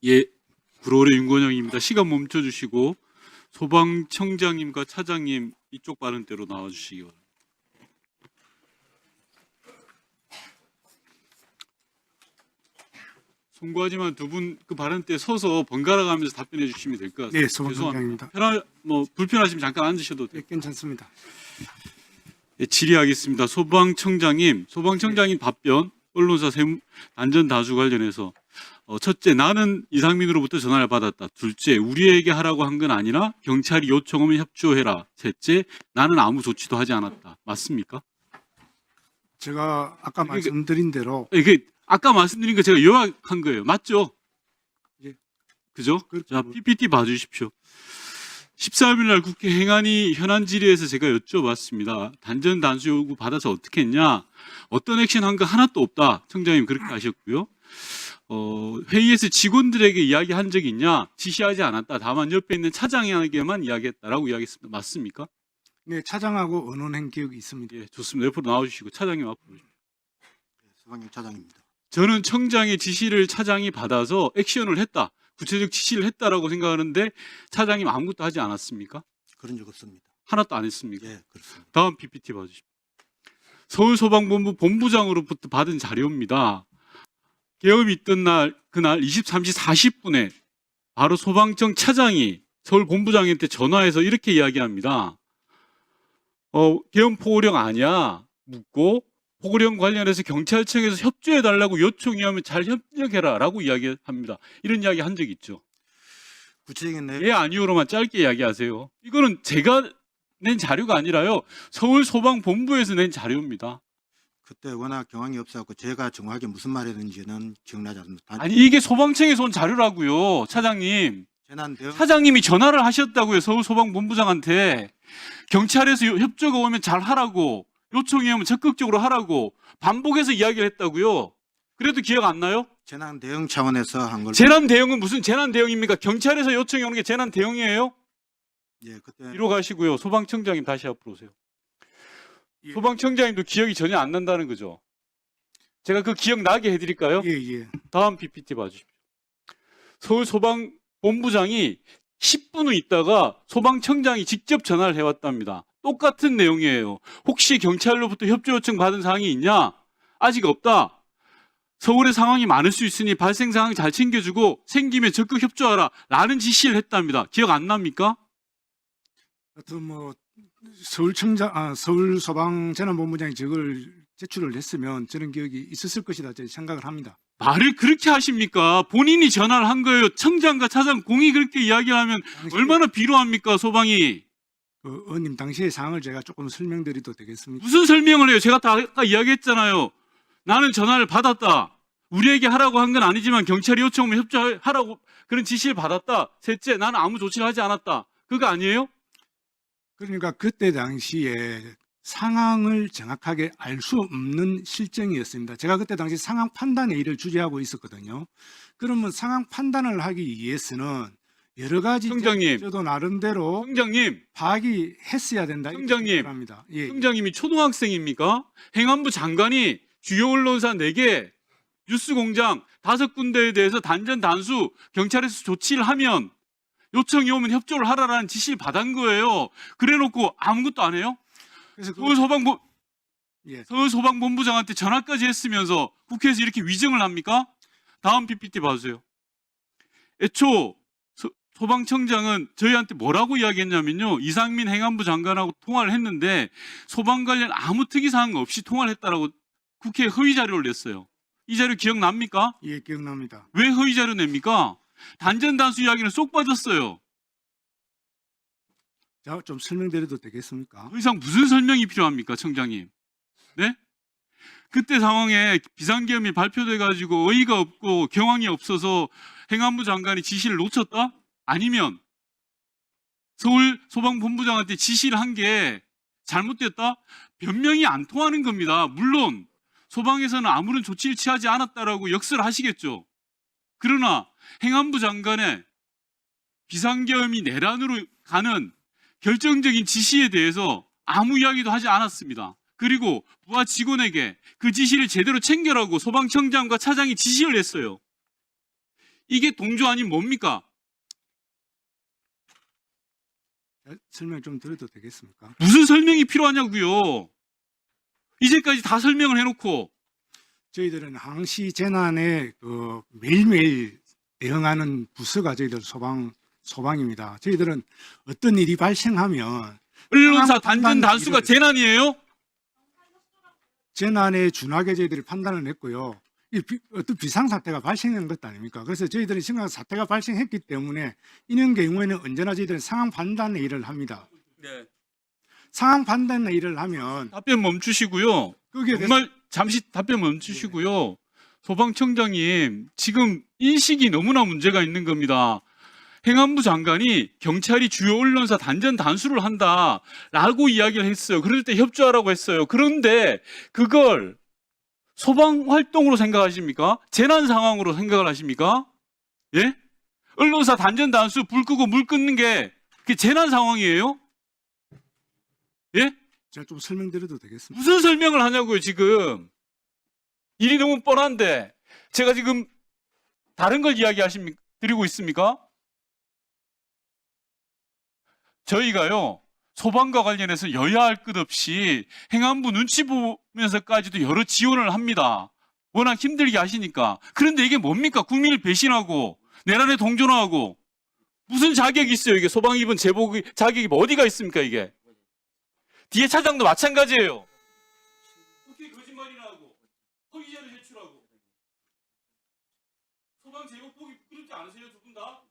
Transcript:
예, 구로울의 윤건영입니다. 시간 멈춰주시고 소방청장님과 차장님 이쪽 발언대로 나와주시기 바랍니다. 송구하지만 두 분 그 발언대 서서 번갈아 가면서 답변해 주시면 될 것 같습니다. 네, 소방청장입니다. 불편하시면 잠깐 앉으셔도 돼요. 네, 괜찮습니다. 예, 질의하겠습니다. 소방청장님 답변 언론사 안전 다수 관련해서 첫째, 나는 이상민으로부터 전화를 받았다. 둘째, 우리에게 하라고 한 건 아니라 경찰이 요청하면 협조해라. 셋째, 나는 아무 조치도 하지 않았다. 맞습니까? 제가 아까 말씀드린 대로 이게 아까 말씀드린 거 제가 요약한 거예요. 맞죠? 예. 그죠? 그렇죠. 자, PPT 봐주십시오. 14일 날 국회 행안위 현안 질의에서 제가 여쭤봤습니다. 단전 단수 요구 받아서 어떻게 했냐? 어떤 액션 한 거 하나도 없다. 청장님 그렇게 하셨고요. 회의에서 직원들에게 이야기한 적이 있냐? 지시하지 않았다. 다만 옆에 있는 차장에게만 이야기했다라고 이야기했습니다. 맞습니까? 네, 차장하고 의논한 기억이 있습니다. 예, 좋습니다. 옆으로 나와주시고 차장님 앞으로 오십시오. 서방영 차장입니다. 저는 청장의 지시를 차장이 받아서 액션을 했다. 구체적 지시를 했다라고 생각하는데 차장님 아무것도 하지 않았습니까? 그런 적 없습니다. 하나도 안 했습니까? 예, 그렇습니다. 다음 PPT 봐주십시오. 서울소방본부 본부장으로부터 받은 자료입니다. 계엄이 있던 그날 23시 40분에 바로 소방청 차장이 서울 본부장한테 전화해서 이렇게 이야기합니다. 계엄 포고령 아니야? 묻고 포고령 관련해서 경찰청에서 협조해달라고 요청이 하면 잘 협력해라 라고 이야기합니다. 이런 이야기 한 적 있죠? 구체적인 내용 예, 아니오로만 짧게 이야기하세요. 이거는 제가 낸 자료가 아니라요. 서울소방본부에서 낸 자료입니다. 그때 워낙 경황이 없어서 제가 정확하게 무슨 말했는지는 기억나지 않습니다. 아니 이게 소방청에서 온 자료라고요. 차장님. 재난 대응 차장님이 전화를 하셨다고요. 서울소방본부장한테. 경찰에서 협조가 오면 잘 하라고. 요청이 오면 적극적으로 하라고. 반복해서 이야기를 했다고요. 그래도 기억 안 나요? 재난 대응 차원에서 한 걸. 재난 대응은 무슨 재난 대응입니까? 경찰에서 요청이 오는 게 재난 대응이에요? 예, 그때 이로 가시고요. 소방청장님 다시 앞으로 오세요. 예. 소방청장님도 기억이 전혀 안 난다는 거죠. 제가 그 기억 나게 해드릴까요? 예, 예. 다음 PPT 봐주십시오. 서울소방본부장이 10분 후 있다가 소방청장이 직접 전화를 해왔답니다. 똑같은 내용이에요. 혹시 경찰로부터 협조 요청 받은 사항이 있냐? 아직 없다. 서울의 상황이 많을 수 있으니 발생 상황 잘 챙겨주고 생기면 적극 협조하라 라는 지시를 했답니다. 기억 안 납니까? 하여튼 뭐 서울소방재난본부장이 저걸 제출을 했으면 저런 기억이 있었을 것이다 저는 생각을 합니다. 말을 그렇게 하십니까? 본인이 전화를 한 거예요. 청장과 차장 공이 그렇게 이야기를 하면 얼마나 비루합니까? 소방이. 의원님 당시의 상황을 제가 조금 설명드려도 되겠습니까? 무슨 설명을 해요? 제가 다 아까 이야기했잖아요. 나는 전화를 받았다. 우리에게 하라고 한 건 아니지만 경찰이 요청하면 협조하라고 그런 지시를 받았다. 셋째, 나는 아무 조치를 하지 않았다. 그거 아니에요? 그러니까 그때 당시에 상황을 정확하게 알 수 없는 실정이었습니다. 제가 그때 당시 상황 판단의 일을 주재하고 있었거든요. 그러면 상황 판단을 하기 위해서는 여러 가지 청장님. 저도 나름대로 청장님, 파악이 했어야 된다. 이렇게 청장님. 생각합니다. 예. 청장님이 초등학생입니까? 행안부 장관이 주요 언론사 4개, 뉴스공장 5군데에 대해서 단전 단수 경찰에서 조치를 하면 요청이 오면 협조를 하라라는 지시를 받은 거예요. 그래놓고 아무것도 안 해요? 그래서 예. 서울소방본부장한테 전화까지 했으면서 국회에서 이렇게 위증을 합니까? 다음 PPT 봐주세요. 애초 소방청장은 저희한테 뭐라고 이야기했냐면요. 이상민 행안부 장관하고 통화를 했는데 소방 관련 아무 특이사항 없이 통화를 했다라고 국회에 허위 자료를 냈어요. 이 자료 기억납니까? 예, 기억납니다. 왜 허위 자료 냅니까? 단전 단수 이야기는 쏙 빠졌어요. 자, 좀 설명드려도 되겠습니까? 더 이상 무슨 설명이 필요합니까, 청장님? 네? 그때 상황에 비상계엄이 발표돼가지고 어이가 없고 경황이 없어서 행안부 장관이 지시를 놓쳤다? 아니면 서울 소방본부장한테 지시를 한 게 잘못됐다? 변명이 안 통하는 겁니다. 물론 소방에서는 아무런 조치를 취하지 않았다라고 역설을 하시겠죠. 그러나 행안부 장관의 비상계엄이 내란으로 가는 결정적인 지시에 대해서 아무 이야기도 하지 않았습니다. 그리고 부하 직원에게 그 지시를 제대로 챙겨라고 소방청장과 차장이 지시를 했어요. 이게 동조 아닌 뭡니까? 설명 좀 드려도 되겠습니까? 무슨 설명이 필요하냐고요. 이제까지 다 설명을 해놓고. 저희들은 항시 재난에 매일매일 대응하는 부서가 저희들 소방입니다. 저희들은 어떤 일이 발생하면 언론사 상황 단전 판단 단수가 일을- 재난이에요? 재난에 준하게 저희들이 판단을 했고요. 어떤 비상사태가 발생한 것도 아닙니까? 그래서 저희들은 심각한 사태가 발생했기 때문에 이런 경우에는 언제나 저희들은 상황 판단 일을 합니다. 네. 상황 판단 일을 하면 답변 멈추시고요. 거기에 대해서 정말 잠시 답변 멈추시고요. 소방청장님, 지금 인식이 너무나 문제가 있는 겁니다. 행안부 장관이 경찰이 주요 언론사 단전 단수를 한다라고 이야기를 했어요. 그럴 때 협조하라고 했어요. 그런데 그걸 소방 활동으로 생각하십니까? 재난 상황으로 생각을 하십니까? 예? 언론사 단전 단수 불 끄고 물 끊는 게 그게 재난 상황이에요? 예? 제가 좀 설명드려도 되겠습니까? 무슨 설명을 하냐고요, 지금. 일이 너무 뻔한데 제가 지금 다른 걸 드리고 있습니까? 저희가요, 소방과 관련해서 여야 할 것 없이 행안부 눈치 보면서까지도 여러 지원을 합니다. 워낙 힘들게 하시니까. 그런데 이게 뭡니까? 국민을 배신하고 내란에 동조하고 무슨 자격이 있어요? 이게 소방 입은 제복 자격이 뭐 어디가 있습니까? 이게 뒤에 차장도 마찬가지예요. 어떻게 거짓말이나 하고 허위자료 제출하고 소방 제복 보기 부끄럽지 않으세요? 두 분 다?